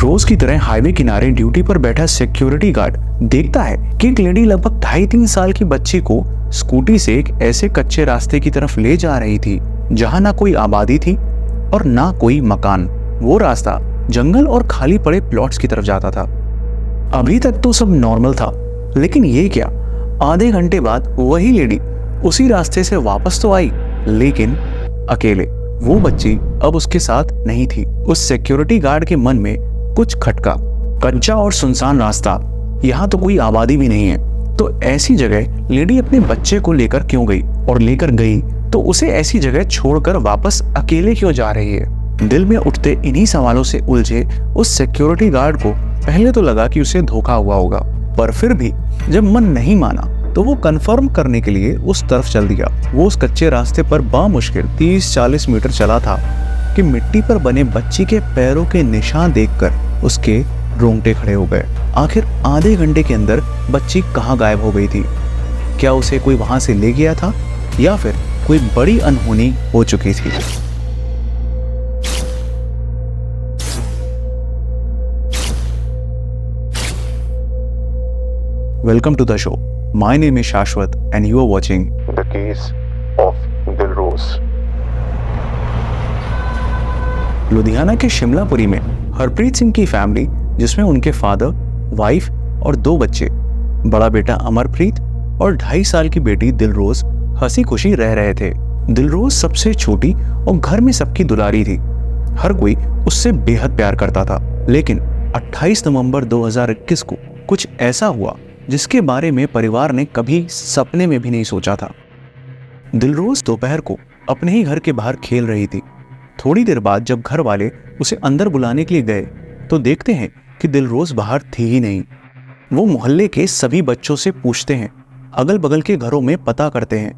रोज की तरह हाईवे किनारे ड्यूटी पर बैठा सिक्योरिटी गार्ड देखता है कि एक लेडी लगभग 2.5-3 साल की बच्ची को स्कूटी से एक ऐसे कच्चे रास्ते की तरफ ले जा रही थी जहां ना कोई आबादी थी और ना कोई मकान। वो रास्ता जंगल और खाली पड़े प्लॉट्स की तरफ जाता था। अभी तक तो सब नॉर्मल था, लेकिन ये क्या, आधे घंटे बाद वही लेडी उसी रास्ते से वापस तो आई, लेकिन अकेले। वो बच्ची अब उसके साथ नहीं थी। उस सिक्योरिटी गार्ड के मन में कुछ खटका। कच्चा और सुनसान रास्ता, यहाँ तो कोई आबादी भी नहीं है, तो ऐसी जगह लेडी अपने बच्चे को लेकर क्यों गई, और लेकर गई तो उसे ऐसी जगह छोड़कर वापस अकेले क्यों जा रही है। दिल में उठते इन्हीं सवालों से उलझे उस सिक्योरिटी गार्ड को पहले तो लगा कि उसे धोखा हुआ होगा, पर फिर भी जब मन नहीं माना तो वो कंफर्म करने के लिए उस तरफ चल दिया। वो उस कच्चे रास्ते पर बामुश्किल 30-40 मीटर चला था कि मिट्टी पर बने बच्ची के पैरों के निशान देखकर उसके रोंगटे खड़े हो गए। आखिर आधे घंटे के अंदर बच्ची कहाँ गायब हो गई थी? क्या उसे कोई वहां से ले गया था या फिर कोई बड़ी अनहोनी हो चुकी थी? Welcome to the show. My name is Shashwat and you are watching The Case of Dilrose. Ludhiana के शिमलापुरी में हरप्रीत सिंह की फैमिली, जिसमें उनके फादर, वाइफ और 2 बच्चे, बड़ा बेटा अमरप्रीत और 2.5 साल की बेटी दिलरोज हंसी खुशी रह रहे थे। दिलरोज सबसे छोटी और घर में सबकी दुलारी थी। हर कोई उससे बेहद प्यार करता था। लेकिन 28 नवंबर 2021 को कुछ ऐसा हुआ जिसके बारे में परिवार ने कभी सपने में भी नहीं सोचा था। दिलरोज दोपहर को अपने ही घर के बाहर खेल रही थी। थोड़ी देर बाद जब घर वाले उसे अंदर बुलाने के लिए गए तो देखते हैं कि दिलरोज बाहर थी ही नहीं। वो मोहल्ले के सभी बच्चों से पूछते हैं, अगल बगल के घरों में पता करते हैं,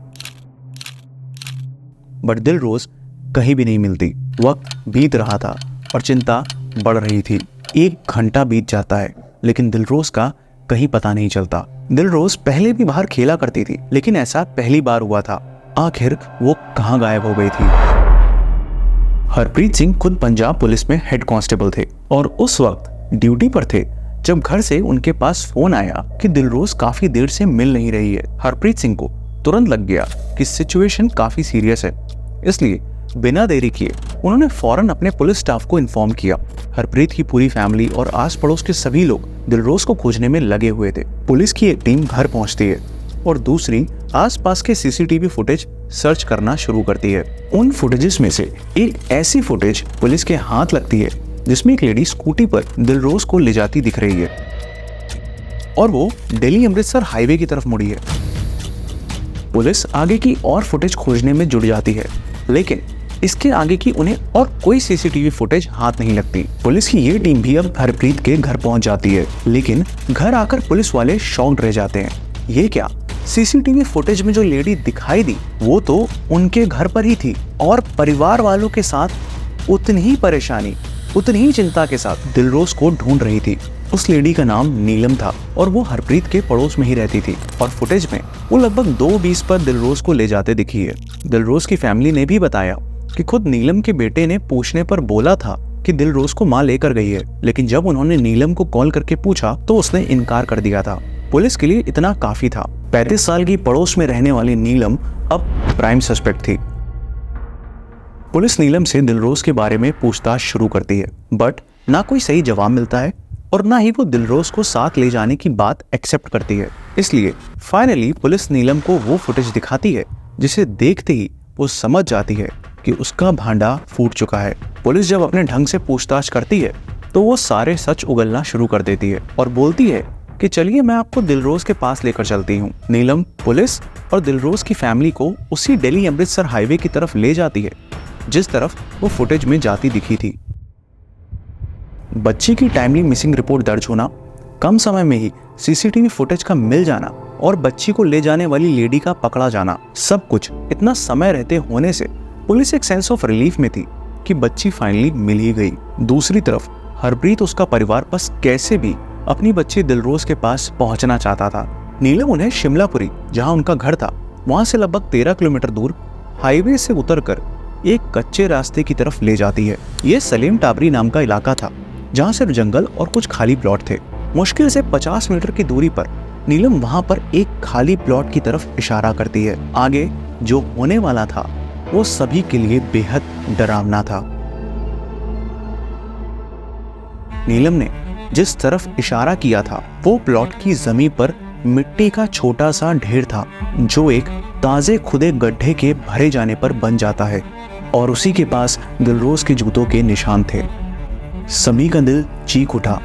बट दिलरोज कहीं भी नहीं मिलती। वक्त बीत रहा था और चिंता बढ़ रही थी। 1 घंटा बीत जाता है लेकिन दिलरोज का कहीं पता नहीं चलता। दिलरोज पहले भी बाहर खेला करती थी, लेकिन ऐसा पहली बार हुआ था। आखिर वो कहाँ गायब हो गई थी? हरप्रीत सिंह खुद पंजाब पुलिस में हेड कांस्टेबल थे और उस वक्त ड्यूटी पर थे जब घर से उनके पास फोन आया कि दिलरोज काफी देर से मिल नहीं रही है। हरप्रीत सिंह को तुरंत लग गया कि सिचुएशन काफी सीरियस है, इसलिए बिना देरी किए उन्होंने फौरन अपने पुलिस स्टाफ को इन्फॉर्म किया। हरप्रीत की पूरी फैमिली और आस पड़ोस के सभी लोग दिलरोज को खोजने में लगे हुए थे। पुलिस की एक टीम घर पहुंचती है और दूसरी आसपास के सीसीटीवी फुटेज सर्च करना शुरू करती है। उन फुटेजेस में से एक ऐसी फुटेज पुलिस के हाथ लगती है जिसमें एक लेडी स्कूटी पर दिलरोज को ले जाती दिख रही है और वो दिल्ली अमृतसर हाईवे की तरफ मुड़ी है। पुलिस आगे की और फुटेज खोजने में जुट जाती है, लेकिन इसके आगे की उन्हें और कोई सीसीटीवी फुटेज हाथ नहीं लगती। पुलिस की ये टीम भी अब हरप्रीत के घर पहुंच जाती है, लेकिन घर आकर पुलिस वाले शॉक्ड रह जाते हैं। ये क्या, सीसीटीवी फुटेज में जो लेडी दिखाई दी वो तो उनके घर पर ही थी और परिवार वालों के साथ उतनी ही परेशानी, उतनी ही चिंता के साथ दिलरोज को ढूंढ रही थी। उस लेडी का नाम नीलम था और वो हरप्रीत के पड़ोस में ही रहती थी और फुटेज में वो लगभग 2:20 पर दिलरोज को ले जाते दिखी है। दिलरोज की फैमिली ने भी बताया कि खुद नीलम के बेटे ने पूछने पर बोला था कि दिलरोज को मां लेकर गई है, लेकिन जब उन्होंने नीलम को कॉल करके पूछा तो उसने इनकार कर दिया था। पुलिस के लिए इतना काफी था। 35 साल की पड़ोस में रहने वाली नीलम अब प्राइम सस्पेक्ट थी। पुलिस नीलम से दिलरोज के बारे में पूछताछ शुरू करती है, बट ना कोई सही जवाब मिलता है और ना ही वो दिलरोज को साथ ले जाने की बात एक्सेप्ट करती है। इसलिए फाइनली पुलिस नीलम को वो फुटेज दिखाती है जिसे देखते ही वो समझ जाती है कि उसका भांडा फूट चुका है। पुलिस जब अपने ढंग से पूछताछ करती है तो वो सारे सच उगलना शुरू कर देती है और बोलती है कि चलिए मैं आपको दिलरोज के पास लेकर चलती हूँ। नीलम पुलिस और दिलरोज की फैमिली को उसी दिल्ली अमृतसर हाईवे की तरफ ले जाती है जिस तरफ वो फुटेज में जाती दिखी थी। बच्ची की टाइमली मिसिंग रिपोर्ट दर्ज होना, कम समय में ही सीसीटीवी फुटेज का मिल जाना और बच्ची को ले जाने वाली लेडी का पकड़ा जाना, सब कुछ इतना समय रहते होने से पुलिस एक सेंस ऑफ रिलीफ में थी कि बच्ची फाइनली मिल ही गई। दूसरी तरफ हरप्रीत, उसका परिवार बस कैसे भी अपनी बच्ची दिलरोज के पास पहुंचना चाहता था। नीलम उन्हें शिमलापुरी, जहां उनका घर था, वहां से लगभग 13 किलोमीटर दूर हाईवे से उतरकर एक कच्चे रास्ते की तरफ ले जाती है। ये सलीम टाबरी नाम का इलाका था जहाँ सिर्फ जंगल और कुछ खाली प्लॉट थे। मुश्किल से 50 मीटर की दूरी पर नीलम वहां पर एक खाली प्लॉट की तरफ इशारा करती है। आगे जो होने वाला था वो सभी के लिए बेहद डरावना था। नीलम ने जिस तरफ इशारा किया था वो प्लॉट की जमीन पर मिट्टी का छोटा सा ढेर था, जो एक ताजे खुदे गड्ढे के भरे जाने पर बन जाता है, और उसी के पास दिलरोज के जूतों के निशान थे। सभी का दिल चीख उठा,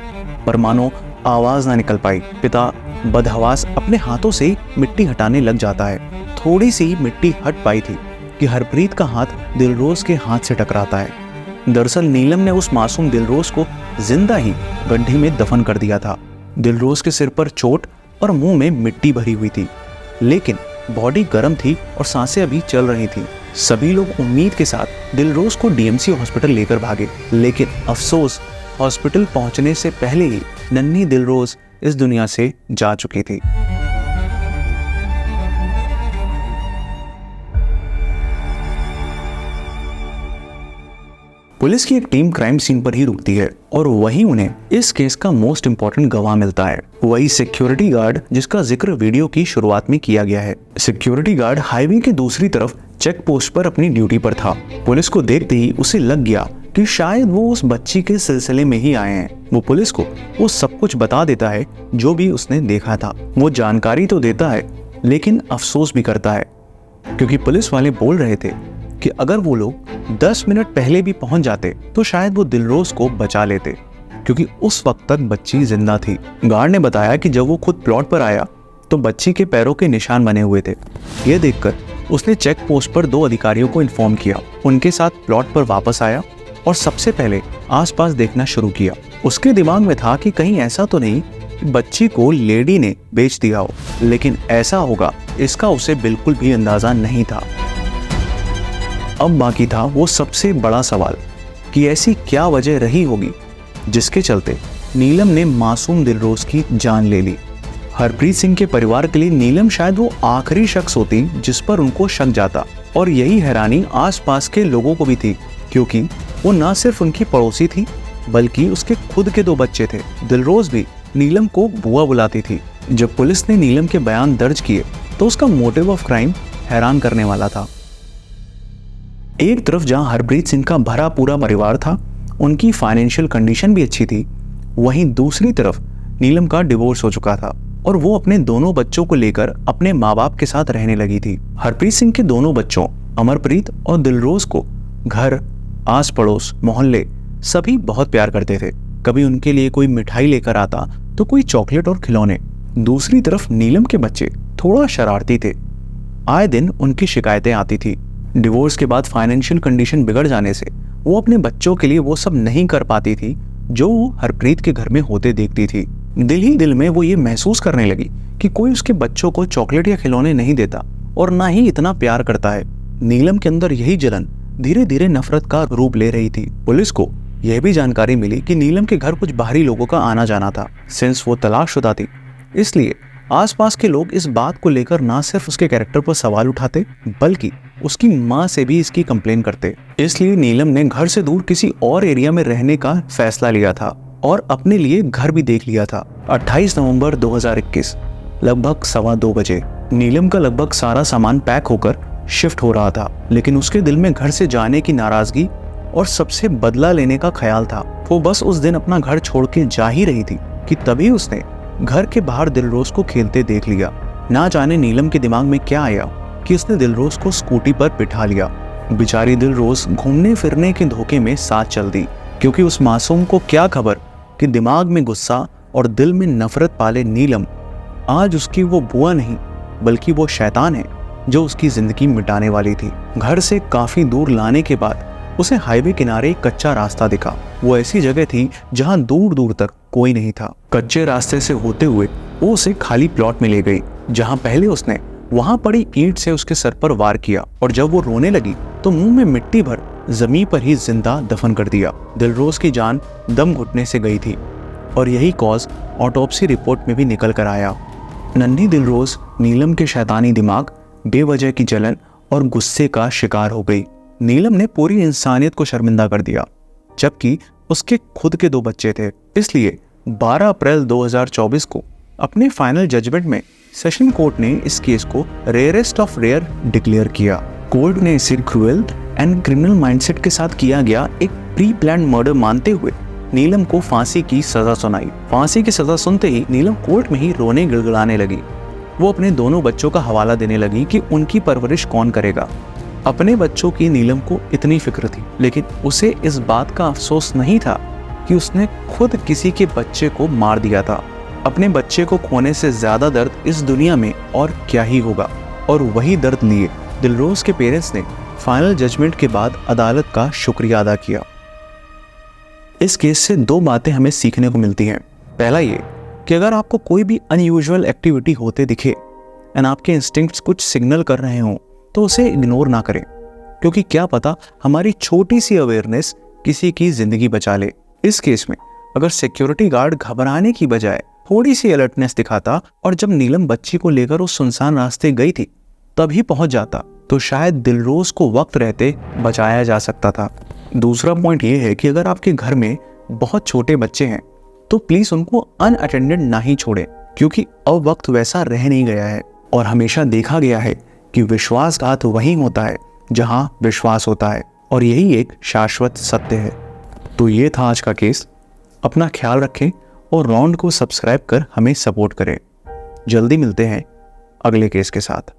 पर मानो आवाज ना निकल पाई। पिता बदहवास अपने हाथों से मिट्टी हटाने लग जाता है। थोड़ी सी मिट्टी हट पाई थी कि हरप्रीत का हाथ दिलरोज के हाथ से टकराता है। दरअसल नीलम ने उस मासूम दिलरोज को जिंदा ही गड्ढे में दफन कर दिया था। दिलरोज के सिर पर चोट और मुंह में मिट्टी भरी हुई थी, लेकिन बॉडी गर्म थी और सांसें अभी चल रही थी। सभी लोग उम्मीद के साथ दिलरोज को डीएमसी हॉस्पिटल लेकर भागे, लेकिन अफसोस हॉस्पिटल पहुंचने से पहले ही नन्ही दिलरोज इस दुनिया से जा चुकी थी। पुलिस की एक टीम क्राइम सीन पर ही रुकती है और वहीं उन्हें इस केस का मोस्ट इंपॉर्टेंट गवाह मिलता है, वही सिक्योरिटी गार्ड जिसका जिक्र वीडियो की शुरुआत में किया गया है। सिक्योरिटी गार्ड हाईवे के दूसरी तरफ चेक पोस्ट पर अपनी ड्यूटी पर था। पुलिस को देखते ही उसे लग गया कि शायद वो उस बच्ची के सिलसिले में ही आए हैं। वो पुलिस को वो सब कुछ बता देता है जो भी उसने देखा था। वो जानकारी तो देता है, लेकिन अफसोस भी करता है, क्योंकि पुलिस वाले बोल रहे थे कि अगर वो लोग 10 मिनट पहले भी पहुंच जाते तो शायद वो दिलरोज को बचा लेते, क्योंकि उस वक्त तक बच्ची जिंदा थी। गार्ड ने बताया कि जब वो खुद प्लॉट पर आया तो बच्ची के पैरों के निशान बने हुए थे। ये देखकर उसने चेक पोस्ट पर 2 अधिकारियों को इन्फॉर्म किया, उनके साथ प्लॉट पर वापस आया और सबसे पहले आसपास देखना शुरू किया। उसके दिमाग में था कि कहीं ऐसा तो नहीं कि बच्ची को लेडी ने बेच दिया हो, लेकिन ऐसा होगा इसका उसे बिल्कुल भी अंदाजा नहीं था। अब बाकी था वो सबसे बड़ा सवाल कि ऐसी क्या वजह रही होगी जिसके चलते नीलम ने मासूम दिलरोज की जान ले ली। हरप्रीत सिंह के परिवार के लिए नीलम शायद वो आखिरी शख्स होती जिस पर उनको शक जाता, और यही हैरानी आसपास के लोगों को भी थी, क्योंकि वो न सिर्फ उनकी पड़ोसी थी बल्कि उसके खुद के 2 बच्चे थे। दिलरोज भी नीलम को बुआ बुलाती थी। जब पुलिस ने नीलम के बयान दर्ज किए तो उसका मोटिव ऑफ क्राइम हैरान करने वाला था। एक तरफ जहां हरप्रीत सिंह का भरा पूरा परिवार था, उनकी फाइनेंशियल कंडीशन भी अच्छी थी, वहीं दूसरी तरफ नीलम का डिवोर्स हो चुका था और वो अपने दोनों बच्चों को लेकर अपने माँ बाप के साथ रहने लगी थी। हरप्रीत सिंह के दोनों बच्चों अमरप्रीत और दिलरोज को घर, आस पड़ोस, मोहल्ले सभी बहुत प्यार करते थे। कभी उनके लिए कोई मिठाई लेकर आता तो कोई चॉकलेट और खिलौने। दूसरी तरफ नीलम के बच्चे थोड़ा शरारती थे, आए दिन उनकी शिकायतें आती थी। डिवोर्स के बाद फाइनेंशियल कंडीशन बिगड़ जाने से वो अपने बच्चों के लिए वो सब नहीं कर पाती थी जो वो हरप्रीत के घर में होते देखती थी। दिल ही दिल में वो ये महसूस करने लगी कि कोई उसके बच्चों को चॉकलेट या खिलौने नहीं देता और ना ही इतना प्यार करता है। नीलम के अंदर यही जलन धीरे धीरे नफरत का रूप ले रही थी। पुलिस को यह भी जानकारी मिली कि नीलम के घर कुछ बाहरी लोगों का आना जाना था। सिंस वो तलाकशुदा थी, इसलिए आसपास के लोग इस बात को लेकर ना सिर्फ उसके कैरेक्टर पर सवाल उठाते बल्कि उसकी माँ से भी इसकी कंप्लेन करते। इसलिए नीलम ने घर से दूर किसी और एरिया में रहने का फैसला लिया था और अपने लिए घर भी देख लिया था। 28 नवंबर 2021 लगभग 2:15 बजे नीलम का लगभग सारा सामान पैक होकर शिफ्ट हो रहा था, लेकिन उसके दिल में घर से जाने की नाराजगी और सबसे बदला लेने का ख्याल था। वो बस उस दिन अपना घर छोड़ के जा ही रही थी कि तभी उसने घर के बाहर दिलरोज को खेलते देख लिया। ना जाने नीलम के दिमाग में क्या आया कि उसने दिलरोज को स्कूटी पर बिठा लिया। बेचारी दिलरोज घूमने फिरने के धोखे में साथ चल दी, क्योंकि उस मासूम को क्या खबर कि दिमाग में गुस्सा और दिल में नफरत पाले नीलम आज उसकी वो बुआ नहीं बल्कि वो शैतान है जो उसकी जिंदगी मिटाने वाली थी। घर से काफी दूर लाने के बाद उसे हाईवे किनारे एक कच्चा रास्ता दिखा। वो ऐसी जगह थी जहां दूर दूर तक कोई नहीं था। कच्चे रास्ते से होते हुए वो उसे खाली प्लॉट में ले गई, जहां पहले उसने वहां पड़ी ईंट से उसके सर पर वार किया और जब वो रोने लगी तो मुंह में मिट्टी भर जमीन पर ही जिंदा दफन कर दिया। दिलरोज की जान दम घुटने से गई थी और यही कॉज ऑटोप्सी रिपोर्ट में भी निकल कर आया। नन्ही दिलरोज नीलम के शैतानी दिमाग, बेवजह की जलन और गुस्से का शिकार हो गई। नीलम ने पूरी इंसानियत को शर्मिंदा कर दिया, जबकि उसके खुद के 2 बच्चे थे। इसलिए 12 अप्रैल 2024 को अपने फाइनल जजमेंट में सेशन कोर्ट ने इस केस को रेयरेस्ट ऑफ रेयर डिक्लेयर किया। कोर्ट ने इसे क्रूएल एंड क्रिमिनल माइंडसेट के साथ किया गया एक प्री प्लान मर्डर मानते हुए नीलम को फांसी की सजा सुनाई। फांसी की सजा सुनते ही नीलम कोर्ट में ही रोने गिड़गिड़ाने लगी। वो अपने दोनों बच्चों का हवाला देने लगी कि उनकी परवरिश कौन करेगा। अपने बच्चों की नीलम को इतनी फिक्र थी, लेकिन उसे इस बात का अफसोस नहीं था कि उसने खुद किसी के बच्चे को मार दिया था। अपने बच्चे को खोने से ज्यादा दर्द इस दुनिया में और क्या ही होगा। और वही दर्द लिए दिलरोज के पेरेंट्स ने फाइनल जजमेंट के बाद अदालत का शुक्रिया अदा किया। इस केस से 2 बातें हमें सीखने को मिलती हैं। पहला ये कि अगर आपको कोई भी अनयूजुअल एक्टिविटी होते दिखे एंड आपके इंस्टिंक्ट्स कुछ सिग्नल कर रहे हों तो उसे इग्नोर ना करें, क्योंकि क्या पता हमारी छोटी सी अवेयरनेस किसी की जिंदगी बचा ले। इस केस में अगर सिक्योरिटी गार्ड घबराने की बजाय थोड़ी सी अलर्टनेस दिखाता और जब नीलम बच्ची को लेकर उस सुनसान रास्ते गई थी तभी पहुंच जाता तो शायद दिलरोज को वक्त रहते बचाया जा सकता था। दूसरा पॉइंट ये है कि अगर आपके घर में बहुत छोटे बच्चे हैं तो प्लीज उनको अनअटेंडेड ना ही छोड़ें, क्योंकि अब वक्त वैसा रह नहीं गया है और हमेशा देखा गया है कि विश्वासघात वहीं होता है जहां विश्वास होता है, और यही एक शाश्वत सत्य है। तो ये था आज का केस। अपना ख्याल रखें और राउंड को सब्सक्राइब कर हमें सपोर्ट करें। जल्दी मिलते हैं अगले केस के साथ।